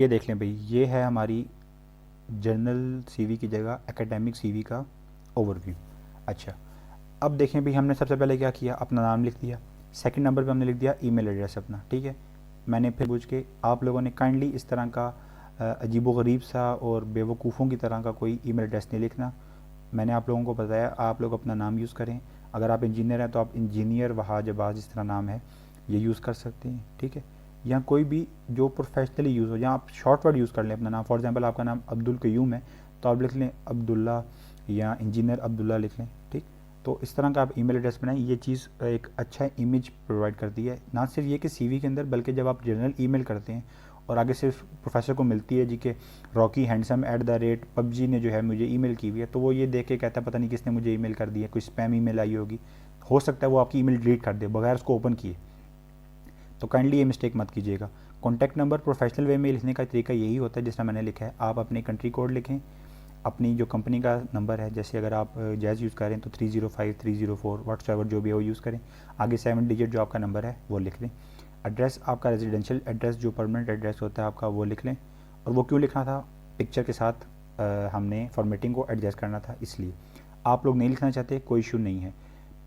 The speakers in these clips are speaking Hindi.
ये देख लें भाई, ये है हमारी जर्नल सीवी की जगह एकेडमिक सीवी का ओवरव्यू। अच्छा, अब देखें भाई, हमने सबसे पहले क्या किया, अपना नाम लिख दिया। सेकंड नंबर पे हमने लिख दिया ईमेल एड्रेस अपना, ठीक है। मैंने फिर पूछ के आप लोगों ने काइंडली इस तरह का अजीबोगरीब सा और बेवकूफ़ों की तरह का कोई ईमेल एड्रेस नहीं लिखना। मैंने आप लोगों को बताया आप लोग अपना नाम यूज़ करें। अगर आप इंजीनियर हैं तो आप इंजीनियर वहाज अब्बास जिस तरह नाम है ये यूज़ कर सकते हैं, ठीक है। या कोई भी जो प्रोफेशनली यूज़ हो, या आप शॉर्ट वर्ड यूज़ कर लें अपना नाम। फॉर एग्जांपल आपका नाम अब्दुल कयूम है तो आप लिख लें अब्दुल्ला, या इंजीनियर अब्दुल्ला लिख लें, ठीक। तो इस तरह का आप ईमेल एड्रेस बनाएं। ये चीज़ एक अच्छा इमेज प्रोवाइड करती है, ना सिर्फ ये कि सीवी के अंदर, बल्कि जब आप जनरल ईमेल करते हैं और आगे सिर्फ प्रोफेसर को मिलती है जी के रॉकी हैंडसम @PUBG ने जो है मुझे ईमेल की हुई है, तो वो ये देख के कहता है पता नहीं किसने मुझे ईमेल कर दी है, कोई स्पैम ईमेल आई होगी, हो सकता है वो आपकी ईमेल डिलीट कर दे बगैर उसको ओपन किए। तो काइंडली ये मिस्टेक मत कीजिएगा। कॉन्टैक्ट नंबर प्रोफेशनल वे में लिखने का तरीका यही होता है जिस तरह मैंने लिखा है। आप अपनी कंट्री कोड लिखें, अपनी जो कंपनी का नंबर है, जैसे अगर आप जैज़ यूज़ करें तो 305 304 व्हाट्सएवर जो भी है वो यूज़ करें। आगे 7 डिजिट जो आपका नंबर है वो लिख लें। एड्रेस आपका रेजिडेंशियल एड्रेस जो परमानेंट एड्रेस होता है आपका वो लिख लें। और वो क्यों लिखना था, पिक्चर के साथ हमने फॉर्मेटिंग को एडजस्ट करना था, इसलिए। आप लोग नहीं लिखना चाहते कोई इशू नहीं है।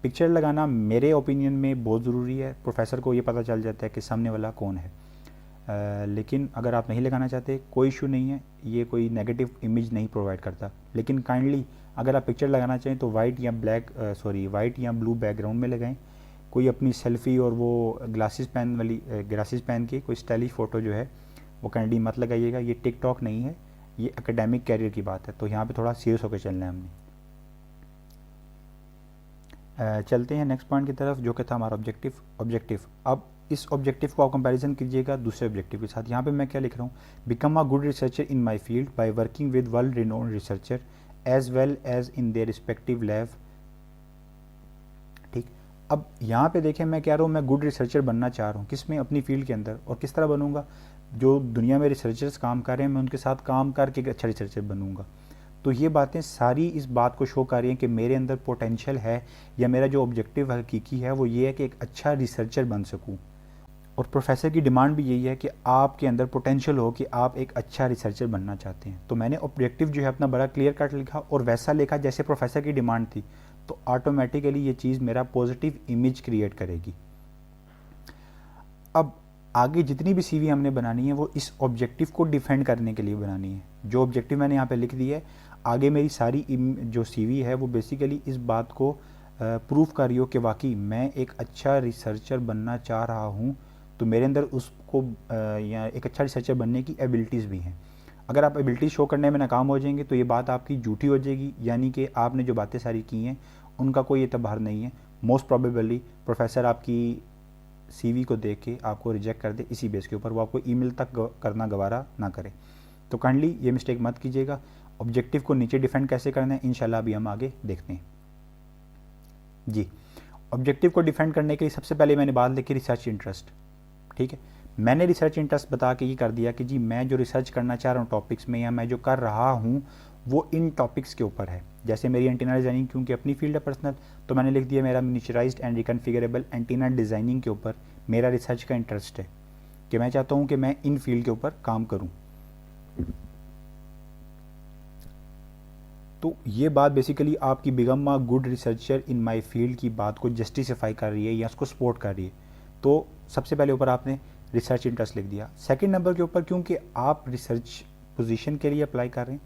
पिक्चर लगाना मेरे ओपिनियन में बहुत ज़रूरी है, प्रोफेसर को ये पता चल जाता है कि सामने वाला कौन है। लेकिन अगर आप नहीं लगाना चाहते कोई इशू नहीं है, ये कोई नेगेटिव इमेज नहीं प्रोवाइड करता। लेकिन काइंडली अगर आप पिक्चर लगाना चाहें तो वाइट या ब्लू बैकग्राउंड में लगाएं। कोई अपनी सेल्फ़ी और वो ग्लासेस पहन के कोई स्टाइलिश फ़ोटो जो है वो काइंडली मत लगाइएगा। ये टिकटॉक नहीं है, ये एकेडमिक कैरियर की बात है, तो यहाँ पे थोड़ा सीरियस होकर चलना है हमने। चलते हैं नेक्स्ट पॉइंट की तरफ जो कि था हमारा ऑब्जेक्टिव। अब इस ऑब्जेक्टिव को आप कंपैरिजन कीजिएगा दूसरे ऑब्जेक्टिव के साथ। यहाँ पे मैं क्या लिख रहा हूँ, become a good researcher in my field by working with world renowned researcher as well as in their respective lab, ठीक। अब यहाँ पे देखें मैं कह रहा हूँ मैं गुड रिसर्चर बनना चाह रहा हूँ, किस में, अपनी फील्ड के अंदर। और किस तरह बनूंगा, जो दुनिया में रिसर्चर्स काम कर रहे हैं मैं उनके साथ काम करके एक अच्छा रिसर्चर बनूंगा। तो ये बातें सारी इस बात को शो कर रही हैं कि मेरे अंदर पोटेंशियल है, या मेरा जो ऑब्जेक्टिव हकीकी है वो ये है कि एक अच्छा रिसर्चर बन सकूं। और प्रोफेसर की डिमांड भी यही है कि आपके अंदर पोटेंशियल हो कि आप एक अच्छा रिसर्चर बनना चाहते हैं। तो मैंने ऑब्जेक्टिव जो है अपना बड़ा क्लियर कट लिखा और वैसा लिखा जैसे प्रोफेसर की डिमांड थी, तो ऑटोमेटिकली ये चीज़ मेरा पॉजिटिव इमेज क्रिएट करेगी। अब आगे जितनी भी सीवी हमने बनानी है वो इस ऑब्जेक्टिव को डिफेंड करने के लिए बनानी है। जो ऑब्जेक्टिव मैंने यहाँ पे लिख दिया है, आगे मेरी सारी जो सीवी है वो बेसिकली इस बात को प्रूव कर रही हो कि वाकई मैं एक अच्छा रिसर्चर बनना चाह रहा हूँ। तो मेरे अंदर उसको या एक अच्छा रिसर्चर बनने की एबिलिटीज़ भी हैं। अगर आप एबिलिटी शो करने में नाकाम हो जाएंगे तो ये बात आपकी झूठी हो जाएगी, यानी कि आपने जो बातें सारी की हैं उनका कोई एतबार नहीं है। मोस्ट प्रोबेबली प्रोफेसर आपकी सीवी को देख के आपको रिजेक्ट कर दे इसी बेस के ऊपर, वो आपको ईमेल तक करना गवारा ना करे। तो काइंडली ये मिस्टेक मत कीजिएगा। ऑब्जेक्टिव को नीचे डिफेंड कैसे करना है इंशाल्लाह अभी हम आगे देखते हैं जी। ऑब्जेक्टिव को डिफेंड करने के लिए सबसे पहले मैंने बात लिखी रिसर्च इंटरेस्ट, ठीक है। मैंने रिसर्च इंटरेस्ट बता के ये कर दिया कि जी मैं जो रिसर्च करना चाह रहा हूँ टॉपिक्स में, या मैं जो कर रहा हूँ वो इन टॉपिक्स के ऊपर है। जैसे मेरी एंटीना डिज़ाइनिंग क्योंकि अपनी फील्ड है पर्सनल, तो मैंने लिख दिया मेरा मिनिचराइज्ड एंड रिकन्फिगरेबल एंटीना डिज़ाइनिंग के ऊपर मेरा रिसर्च का इंटरेस्ट है, कि मैं चाहता हूँ कि मैं इन फील्ड के ऊपर काम करूँ। तो ये बात बेसिकली आपकी become a good researcher in my field की बात को जस्टिसिफाई कर रही है या उसको सपोर्ट कर रही है। तो सबसे पहले ऊपर आपने रिसर्च इंटरेस्ट लिख दिया। सेकंड नंबर के ऊपर क्योंकि आप रिसर्च पोजीशन के लिए अप्लाई कर रहे हैं,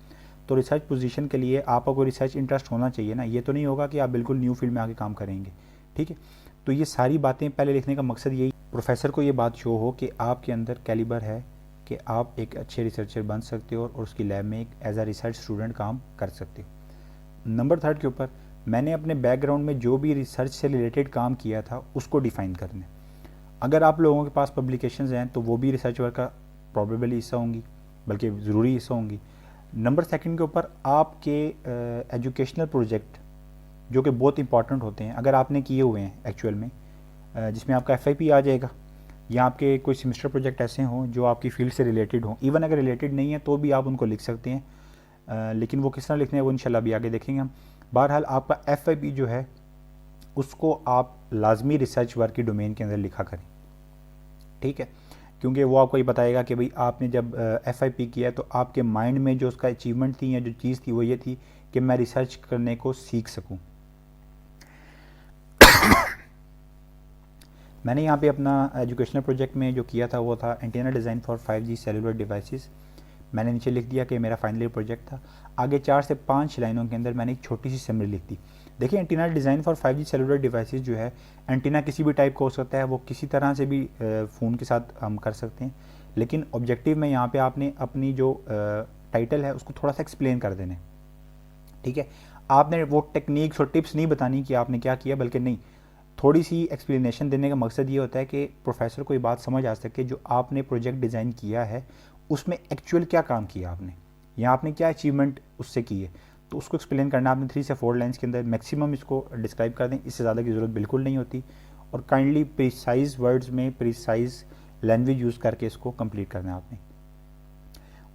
तो रिसर्च पोजीशन के लिए आपका कोई रिसर्च इंटरेस्ट होना चाहिए ना। ये तो नहीं होगा कि आप बिल्कुल न्यू फील्ड में आके काम करेंगे, ठीक है। तो ये सारी बातें पहले लिखने का मकसद यही, प्रोफेसर को ये बात शो हो कि आपके अंदर कैलिबर है कि आप एक अच्छे रिसर्चर बन सकते हो और उसकी लैब में एक एज अ रिसर्च स्टूडेंट काम कर सकते हो। नंबर थर्ड के ऊपर मैंने अपने बैकग्राउंड में जो भी रिसर्च से रिलेटेड काम किया था उसको डिफाइन करना है। अगर आप लोगों के पास पब्लिकेशंस हैं तो वो भी रिसर्च वर्क का प्रॉबेबली हिस्सा होंगी, बल्कि ज़रूरी हिस्सा होंगी। नंबर सेकंड के ऊपर आपके एजुकेशनल प्रोजेक्ट जो कि बहुत इंपॉर्टेंट होते हैं अगर आपने किए हुए हैं एक्चुअल में, जिसमें आपका FIP आ जाएगा, या आपके कोई सेमेस्टर प्रोजेक्ट ऐसे हों जो आपकी फील्ड से रिलेटेड हों। इवन अगर रिलेटेड नहीं है तो भी आप उनको लिख सकते हैं, लेकिन वो किस तरह लिखने हैं वो इंशाल्लाह भी आगे देखेंगे हम। बहरहाल आपका FIP जो है उसको आप लाजमी रिसर्च वर्क की डोमेन के अंदर लिखा करें, ठीक है। क्योंकि वो आपको ये बताएगा कि भाई आपने जब FIP किया तो आपके माइंड में जो उसका अचीवमेंट थी या जो चीज़ थी वो ये थी कि मैं रिसर्च करने को सीख सकूं। मैंने यहाँ पे अपना एजुकेशनल प्रोजेक्ट में जो किया था वो था antenna design for 5G cellular devices. मैंने नीचे लिख दिया कि मेरा फाइनल ईयर प्रोजेक्ट था। आगे 4 से 5 लाइनों के अंदर मैंने एक छोटी सी समरी लिख दी। देखिए antenna design for 5G cellular devices जो है, एंटीना किसी भी टाइप का हो सकता है, वो किसी तरह से भी फ़ोन के साथ हम कर सकते हैं, लेकिन ऑब्जेक्टिव में यहाँ पे आपने अपनी जो टाइटल है उसको थोड़ा सा एक्सप्लेन कर देना है। ठीक है, आपने वो टेक्निक्स और टिप्स नहीं बतानी कि आपने क्या किया, बल्कि नहीं, थोड़ी सी एक्सप्लेनेशन देने का मकसद ये होता है कि प्रोफेसर को ये बात समझ आ सके जो आपने प्रोजेक्ट डिज़ाइन किया है उसमें एक्चुअल क्या काम किया आपने, या आपने क्या अचीवमेंट उससे की है, तो उसको एक्सप्लेन करना आपने 3 से 4 लाइन्स के अंदर मैक्सिमम इसको डिस्क्राइब कर दें। इससे ज़्यादा की ज़रूरत बिल्कुल नहीं होती, और काइंडली प्रिसाइज वर्ड्स में प्रिसाइज लैंग्वेज यूज़ करके इसको कंप्लीट करना है आपने।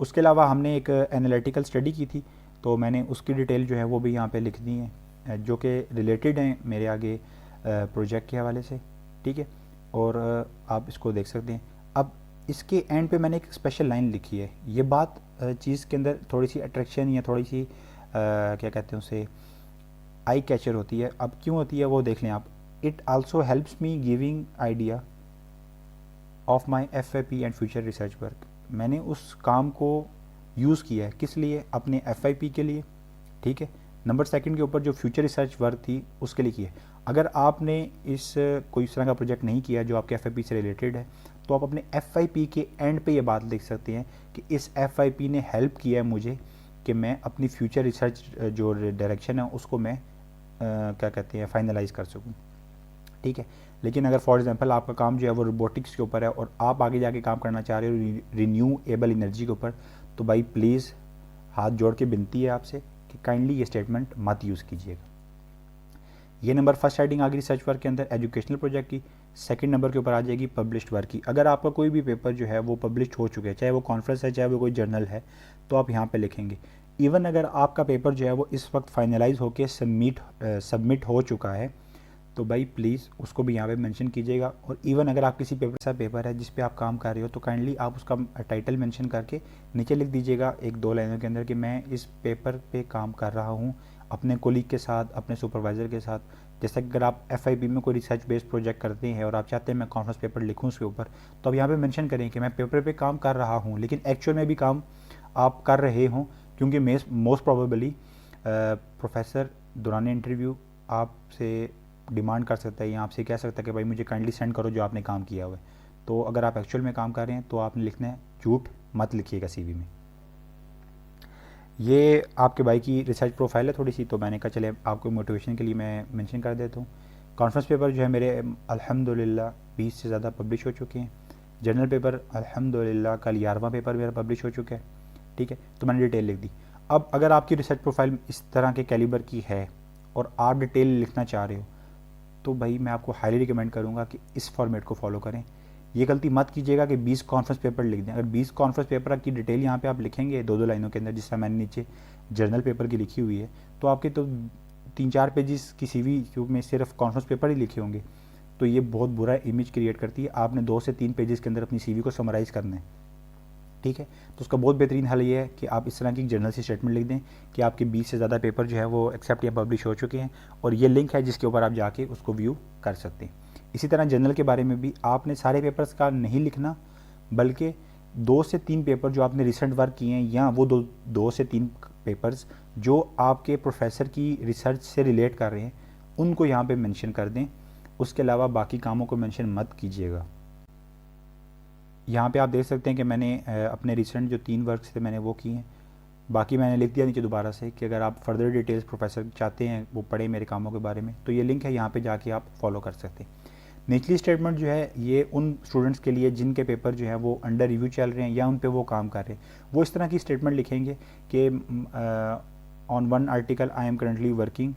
उसके अलावा हमने एक एनालिटिकल स्टडी की थी, तो मैंने उसकी डिटेल जो है वो भी यहाँ पे लिख दी है, जो कि रिलेटेड हैं मेरे आगे प्रोजेक्ट के हवाले से। ठीक है, और आप इसको देख सकते हैं। अब इसके एंड पे मैंने एक स्पेशल लाइन लिखी है। ये बात चीज़ के अंदर थोड़ी सी अट्रैक्शन या थोड़ी सी क्या कहते हैं उसे, आई कैचर होती है। अब क्यों होती है वो देख लें आप। It also helps me giving idea of my FIP and future research work. मैंने उस काम को यूज़ किया है किस लिए, अपने FIP के लिए। ठीक है, नंबर 2 के ऊपर जो फ्यूचर रिसर्च वर्क थी उसके लिए किया है। अगर आपने कोई इस तरह का प्रोजेक्ट नहीं किया जो आपके FIP से रिलेटेड है, तो आप अपने FIP के एंड पे ये बात लिख सकते हैं कि इस FIP ने हेल्प किया है मुझे कि मैं अपनी फ्यूचर रिसर्च जो डायरेक्शन है उसको मैं क्या कहते हैं फाइनलाइज कर सकूं। ठीक है, लेकिन अगर फॉर एग्जांपल आपका काम जो है वो रोबोटिक्स के ऊपर है और आप आगे जाके काम करना चाह रहे हो रिन्यूएबल एनर्जी के ऊपर, तो भाई प्लीज़ हाथ जोड़ के विनती है आपसे कि काइंडली ये स्टेटमेंट मत यूज़ कीजिएगा। ये नंबर फर्स्ट हेडिंग आ गई रिसर्च वर्क के अंदर एजुकेशनल प्रोजेक्ट की। सेकंड नंबर के ऊपर आ जाएगी पब्लिश्ड वर्क की। अगर आपका कोई भी पेपर जो है वो पब्लिश हो चुके हैं, चाहे वो कॉन्फ्रेंस है चाहे वो कोई जर्नल है, तो आप यहाँ पे लिखेंगे। इवन अगर आपका पेपर जो है वो इस वक्त फाइनलाइज होकर सबमिट हो चुका है, तो भाई प्लीज़ उसको भी यहाँ पे मेंशन कीजिएगा। और इवन अगर आप किसी पेपर है जिस पे आप काम कर रहे हो, तो काइंडली आप उसका टाइटल मेंशन करके नीचे लिख दीजिएगा 1-2 लाइनों के अंदर कि मैं इस पेपर पे काम कर रहा हूँ अपने कोलीग के साथ, अपने सुपरवाइज़र के साथ। जैसे अगर आप FIP में कोई रिसर्च बेस्ड प्रोजेक्ट करते हैं और आप चाहते हैं मैं कॉन्फ्रेंस पेपर लिखूँ उसके ऊपर, तो आप यहाँ पे मेंशन करें कि मैं पेपर पे काम कर रहा हूँ, लेकिन एक्चुअल में भी काम आप कर रहे हों, क्योंकि मोस्ट प्रोबेबली प्रोफेसर दौरान इंटरव्यू आपसे डिमांड कर सकता है या आपसे कह सकता है कि भाई मुझे काइंडली सेंड करो जो आपने काम किया हुआ है। तो अगर आप एक्चुअल में काम कर रहे हैं तो आपने लिखना है, झूठ मत लिखिएगा CV में। ये आपके भाई की रिसर्च प्रोफाइल है थोड़ी सी, तो मैंने कहा चले आपको मोटिवेशन के लिए मैं मेंशन कर देता हूँ। कॉन्फ्रेंस पेपर जो है मेरे अल्हम्दुलिल्लाह 20 से ज़्यादा पब्लिश हो चुके हैं। जर्नल पेपर अल्हम्दुलिल्लाह कल 11वां पेपर मेरा पब्लिश हो चुका है। ठीक है, तो मैंने डिटेल लिख दी। अब अगर आपकी रिसर्च प्रोफाइल इस तरह के कैलिबर की है और आप डिटेल लिखना चाह रहे हो, तो भाई मैं आपको हाईली रिकमेंड करूँगा कि इस फॉर्मेट को फॉलो करें। ये गलती मत कीजिएगा कि 20 कॉन्फ्रेंस पेपर लिख दें। अगर 20 कॉन्फ्रेंस पेपर की डिटेल यहाँ पे आप लिखेंगे 2-2 लाइनों के अंदर, जिस तरह मैंने नीचे जर्नल पेपर की लिखी हुई है, तो आपके तो 3-4 पेजेस की CV में सिर्फ कॉन्फ्रेंस पेपर ही लिखे होंगे, तो ये बहुत बुरा इमेज क्रिएट करती है। आपने 2 से 3 पेजेस के अंदर अपनी CV को समराइज़ करना है। ठीक है, तो उसका बहुत बेहतरीन हल ये है कि आप इस तरह की जर्नल से स्टेटमेंट लिख दें कि आपके 20 से ज़्यादा पेपर जो है वो एक्सेप्ट या पब्लिश हो चुके हैं, और ये लिंक है जिसके ऊपर आप जाके उसको व्यू कर सकते हैं। इसी तरह जर्नल के बारे में भी आपने सारे पेपर्स का नहीं लिखना, बल्कि 2 से 3 पेपर जो आपने रिसेंट वर्क किए हैं, या वो 2 से 3 पेपर्स जो आपके प्रोफेसर की रिसर्च से रिलेट कर रहे हैं, उनको यहाँ पे मेंशन कर दें। उसके अलावा बाकी कामों को मेंशन मत कीजिएगा। यहाँ पे आप देख सकते हैं कि मैंने अपने रिसेंट जो 3 वर्क्स थे मैंने वो किए हैं। बाकी मैंने लिख दिया नीचे दोबारा से कि अगर आप फर्दर डिटेल्स प्रोफेसर चाहते हैं वो पढ़े मेरे कामों के बारे में, तो ये लिंक है, यहाँ पे जाके आप फॉलो कर सकते हैं। निचली स्टेटमेंट जो है ये उन स्टूडेंट्स के लिए जिनके पेपर जो है वो अंडर रिव्यू चल रहे हैं या उन पे वो काम कर रहे हैं, वो इस तरह की स्टेटमेंट लिखेंगे कि on one article I am currently working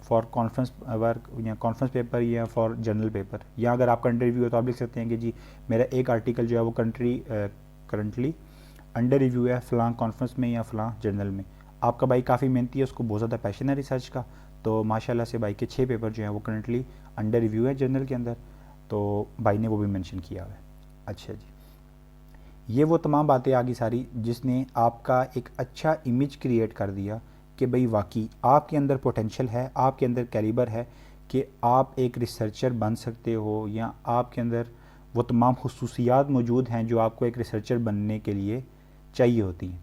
for conference work या कॉन्फ्रेंस पेपर या फॉर जर्नल पेपर, या अगर आपका अंडर रिव्यू है तो आप लिख सकते हैं कि जी मेरा एक आर्टिकल जो है वो करंटली अंडर रिव्यू है फ़लाँ कॉन्फ्रेंस में या फ़लाँ जर्नल में। आपका भाई काफ़ी मेहनती है, उसको बहुत ज़्यादा पैशन है रिसर्च का, तो माशाल्लाह से भाई के 6 पेपर जो हैं वो करंटली अंडर रिव्यू है जर्नल के अंदर, तो भाई ने वो भी मेंशन किया हुआ है। अच्छा जी, ये वो तमाम बातें आ गई सारी जिसने आपका एक अच्छा इमेज क्रिएट कर दिया कि भाई वाकई आपके अंदर पोटेंशियल है, आपके अंदर कैलिबर है कि आप एक रिसर्चर बन सकते हो, या आपके अंदर वो तमाम खुसूसियात मौजूद हैं जो आपको एक रिसर्चर बनने के लिए चाहिए होती हैं।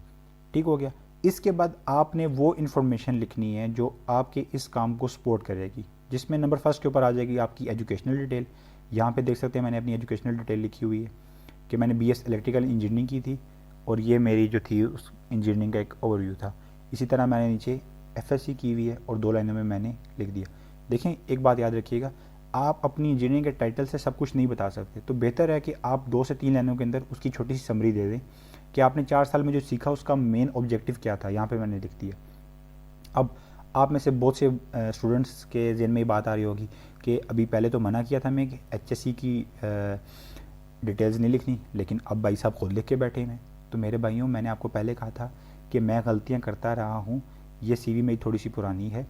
ठीक हो गया। इसके बाद आपने वो इन्फॉर्मेशन लिखनी है जो आपके इस काम को सपोर्ट करेगी, जिसमें नंबर फर्स्ट के ऊपर आ जाएगी आपकी एजुकेशनल डिटेल। यहाँ पे देख सकते हैं मैंने अपनी एजुकेशनल डिटेल लिखी हुई है कि मैंने बीएस इलेक्ट्रिकल इंजीनियरिंग की थी और ये मेरी जो थी उस इंजीनियरिंग का एक ओवरव्यू था। इसी तरह मैंने नीचे एफएससी की हुई है और 2 लाइनों में मैंने लिख दिया। देखें, एक बात याद रखिएगा, आप अपनी इंजीनियरिंग के टाइटल से सब कुछ नहीं बता सकते, तो बेहतर है कि आप 2 से 3 लाइनों के अंदर उसकी छोटी सी समरी दे दें कि आपने 4 साल में जो सीखा उसका मेन ऑब्जेक्टिव क्या था। यहाँ पे मैंने लिख दिया। अब आप में से बहुत से स्टूडेंट्स के ज़हन में ये बात आ रही होगी कि अभी पहले तो मना किया था मैं कि एचएससी की डिटेल्स नहीं लिखनी, लेकिन अब भाई साहब खुद लिख के बैठे हैं। तो मेरे भाइयों, मैंने आपको पहले कहा था कि मैं गलतियाँ करता रहा हूँ, ये सीवी मेरी थोड़ी सी पुरानी है,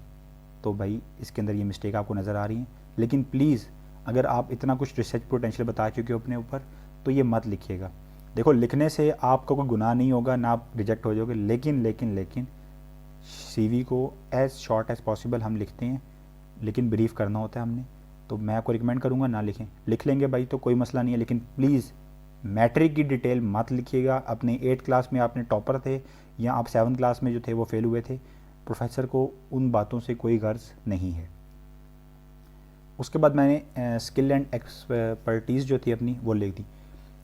तो भाई इसके अंदर ये मिस्टेक आपको नज़र आ रही हैं। लेकिन प्लीज़ अगर आप इतना कुछ रिसर्च पोटेंशियल बता चुके हो अपने ऊपर, तो ये मत लिखिएगा। देखो, लिखने से आपका कोई गुनाह नहीं होगा, ना आप रिजेक्ट हो जाओगे, लेकिन सीवी को एज़ शॉर्ट एज़ पॉसिबल हम लिखते हैं, लेकिन ब्रीफ करना होता है हमने। तो मैं आपको रिकमेंड करूँगा ना लिखें। लिख लेंगे भाई तो कोई मसला नहीं है, लेकिन प्लीज़ मैट्रिक की डिटेल मत लिखिएगा। अपने 8th क्लास में आपने टॉपर थे या आप 7th क्लास में जो थे वो फेल हुए थे, प्रोफेसर को उन बातों से कोई गर्ज नहीं है। उसके बाद मैंने स्किल एंड एक्सपर्टीज़ जो थी अपनी वो लिख दी।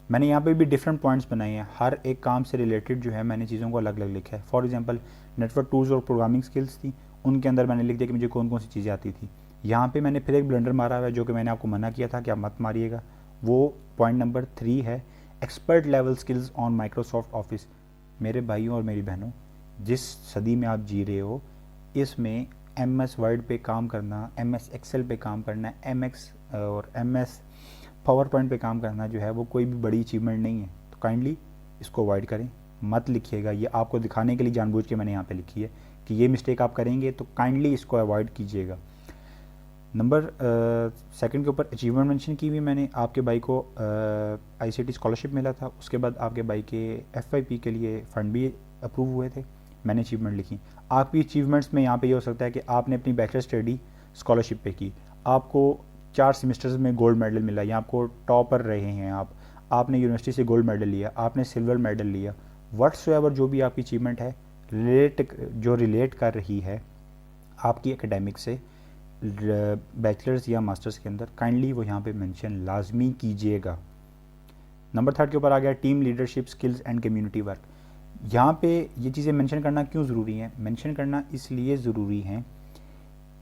मैंने यहाँ पे भी डिफरेंट पॉइंट्स बनाए हैं, हर एक काम से रिलेटेड जो है मैंने चीज़ों को अलग अलग लिखा है। फॉर एग्जांपल नेटवर्क टूल्स और प्रोग्रामिंग स्किल्स थी, उनके अंदर मैंने लिख दिया कि मुझे कौन कौन सी चीज़ें आती थी। यहाँ पे मैंने फिर एक ब्लंडर मारा हुआ है जो कि मैंने आपको मना किया था कि आप मत मारिएगा। वो पॉइंट नंबर 3 है, expert level skills on Microsoft office. मेरे भाइयों और मेरी बहनों, जिस सदी में आप जी रहे हो, इसमें MS वर्ड पे काम करना, MS एक्सेल पे काम करना, MX और MS पावर पॉइंट पे काम करना जो है वो कोई भी बड़ी अचीवमेंट नहीं है। तो काइंडली इसको अवॉइड करें, मत लिखिएगा। ये आपको दिखाने के लिए जानबूझ के मैंने यहाँ पे लिखी है कि ये मिस्टेक आप करेंगे, तो काइंडली इसको अवॉइड कीजिएगा। नंबर 2 के ऊपर अचीवमेंट मेंशन की हुई मैंने। आपके भाई को ICT स्कॉलरशिप मिला था, उसके बाद आपके भाई के FYP के लिए फ़ंड भी अप्रूव हुए थे, मैंने अचीवमेंट लिखी। आपकी अचीवमेंट्स में यहाँ पे ये हो सकता है कि आपने अपनी बैचलर स्टडी स्कॉलरशिप पे की, आपको 4 सेमेस्टर्स में गोल्ड मेडल मिला, या आपको टॉपर रहे हैं आपने यूनिवर्सिटी से गोल्ड मेडल लिया, आपने सिल्वर मेडल लिया, व्हाट्सएवर जो भी आपकी अचीवमेंट है रिलेट कर रही है आपकी एकेडमिक से बैचलर्स या मास्टर्स के अंदर, काइंडली वो यहाँ पे मेंशन लाजमी कीजिएगा। नंबर 3 के ऊपर आ गया team leadership skills and community work. यहाँ पे ये चीज़ें मेंशन करना क्यों ज़रूरी है? मेंशन करना इसलिए ज़रूरी है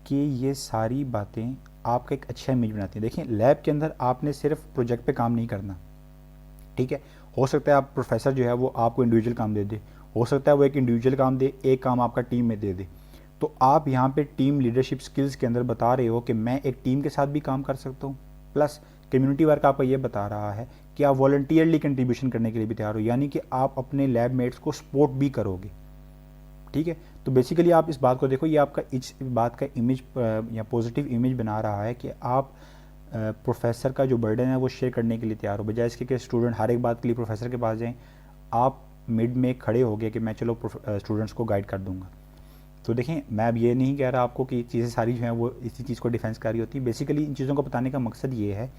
कि ये सारी बातें आपका एक अच्छा इमेज बनाती हैं। देखिए, लैब के अंदर आपने सिर्फ प्रोजेक्ट पे काम नहीं करना, ठीक है। हो सकता है आप प्रोफेसर जो है वो आपको इंडिविजुअल काम दे दे, हो सकता है वो एक इंडिविजुअल काम दे, एक काम आपका टीम में दे दे। तो आप यहाँ पे टीम लीडरशिप स्किल्स के अंदर बता रहे हो कि मैं एक टीम के साथ भी काम कर सकता हूँ, प्लस कम्युनिटी वर्क आपका ये बता रहा है कि आप वॉलंटियरली कंट्रीब्यूशन करने के लिए भी तैयार हो, यानी कि आप अपने लैब मेट्स को सपोर्ट भी करोगे, ठीक है। तो बेसिकली आप इस बात को देखो, ये आपका इस बात का इमेज या पॉजिटिव इमेज बना रहा है कि आप प्रोफेसर का जो बर्डन है वो शेयर करने के लिए तैयार हो, बजाय इसके कि स्टूडेंट हर एक बात के लिए प्रोफेसर के पास जाएं। आप मिड में खड़े हो गए कि मैं चलो स्टूडेंट्स को गाइड कर दूंगा। तो देखें, मैं अब ये नहीं कह रहा आपको कि चीज़ें सारी जो हैं वो इसी चीज़ को डिफेंस कर रही होती है। बेसिकली इन चीज़ों को बताने का मकसद ये है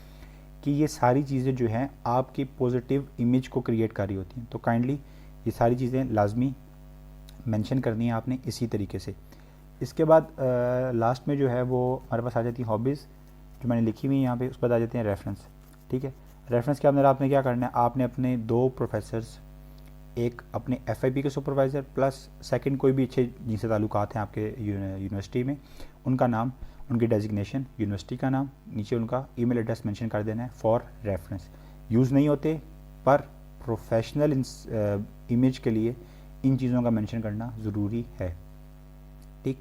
कि ये सारी चीज़ें जो हैं आपकी पॉजिटिव इमेज को क्रिएट कर रही होती हैं। तो काइंडली ये सारी चीज़ें लाजमी मेंशन करनी है आपने इसी तरीके से। इसके बाद लास्ट में जो है वो हमारे पास आ जाती है हॉबीज़, जो मैंने लिखी हुई है यहाँ पे। उसके बाद आ जाते हैं रेफरेंस, ठीक है। रेफरेंस के अंदर आपने क्या करना है, आपने अपने 2 प्रोफेसर्स, एक अपने FIP के सुपरवाइज़र प्लस सेकंड कोई भी अच्छे जिनसे ताल्लुकात हैं आपके यूनिवर्सिटी में, उनका नाम, उनकी डेजिग्नेशन, यूनिवर्सिटी का नाम, नीचे उनका ईमेल एड्रेस मेंशन कर देना है फॉर रेफरेंस। यूज़ नहीं होते पर प्रोफेशनल इमेज के लिए इन चीज़ों का मेंशन करना ज़रूरी है, ठीक।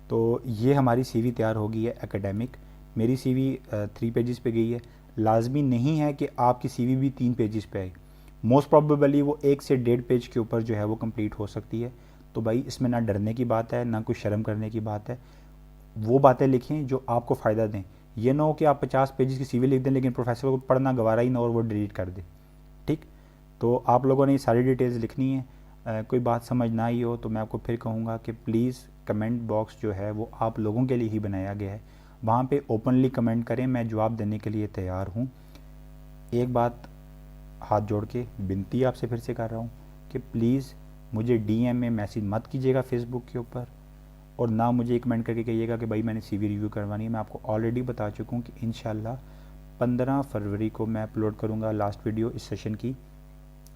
तो ये हमारी CV तैयार हो गई है एकेडमिक। मेरी CV 3 पेजेस पे गई है। लाजमी नहीं है कि आपकी CV भी 3 पेजेस पे आए, मोस्ट प्रॉबेबली वो 1 से 1.5 पेज के ऊपर जो है वो कंप्लीट हो सकती है। तो भाई इसमें ना डरने की बात है, ना कुछ शर्म करने की बात है। वो बातें लिखें जो आपको फ़ायदा दें। ये ना हो कि आप 50 पेजेस की CV लिख दें लेकिन प्रोफेसर को पढ़ना गवारा ही ना और वो डिलीट कर दे। तो आप लोगों ने ये सारी डिटेल्स लिखनी है। कोई बात समझ ना आई हो तो मैं आपको फिर कहूँगा कि प्लीज़ कमेंट बॉक्स जो है वो आप लोगों के लिए ही बनाया गया है, वहाँ पे ओपनली कमेंट करें, मैं जवाब देने के लिए तैयार हूँ। एक बात हाथ जोड़ के विनती आपसे फिर से कर रहा हूँ कि प्लीज़ मुझे डीएम में मैसेज मत कीजिएगा फेसबुक के ऊपर, और ना मुझे कमेंट करके कहिएगा कि भाई मैंने सीवी रिव्यू करवानी है। मैं आपको ऑलरेडी बता चुका हूँ कि इंशाल्लाह 15 फरवरी को मैं अपलोड करूँगा लास्ट वीडियो इस सेशन की,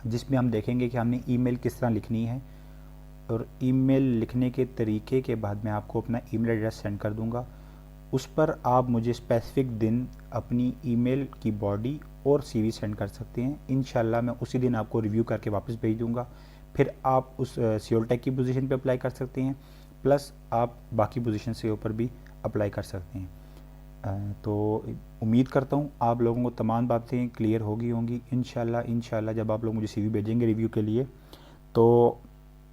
जिसमें हम देखेंगे कि हमने ईमेल किस तरह लिखनी है, और ईमेल लिखने के तरीके के बाद मैं आपको अपना ईमेल एड्रेस सेंड कर दूँगा। उस पर आप मुझे स्पेसिफिक दिन अपनी ईमेल की बॉडी और सीवी सेंड कर सकते हैं। इंशाल्लाह मैं उसी दिन आपको रिव्यू करके वापस भेज दूँगा। फिर आप उस सियोल टेक की पोजीशन पे अप्लाई कर सकते हैं, प्लस आप बाकी पोजीशन के ऊपर भी अप्लाई कर सकते हैं। तो उम्मीद करता हूँ आप लोगों को तमाम बातें क्लियर होंगी इंशाल्लाह जब आप लोग मुझे सीवी भेजेंगे रिव्यू के लिए, तो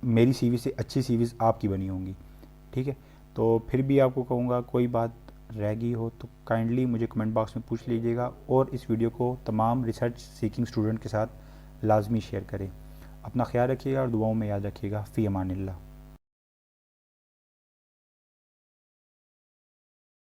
मेरी सीवी से अच्छी सीवीज़ आपकी बनी होंगी। ठीक है, तो फिर भी आपको कहूँगा कोई बात रह गई हो तो काइंडली मुझे कमेंट बॉक्स में पूछ लीजिएगा, और इस वीडियो को तमाम रिसर्च सीकिंग स्टूडेंट के साथ लाजमी शेयर करें। अपना ख्याल रखिएगा और दुआओं में याद रखिएगा। फ़ी अमानिल्लाह।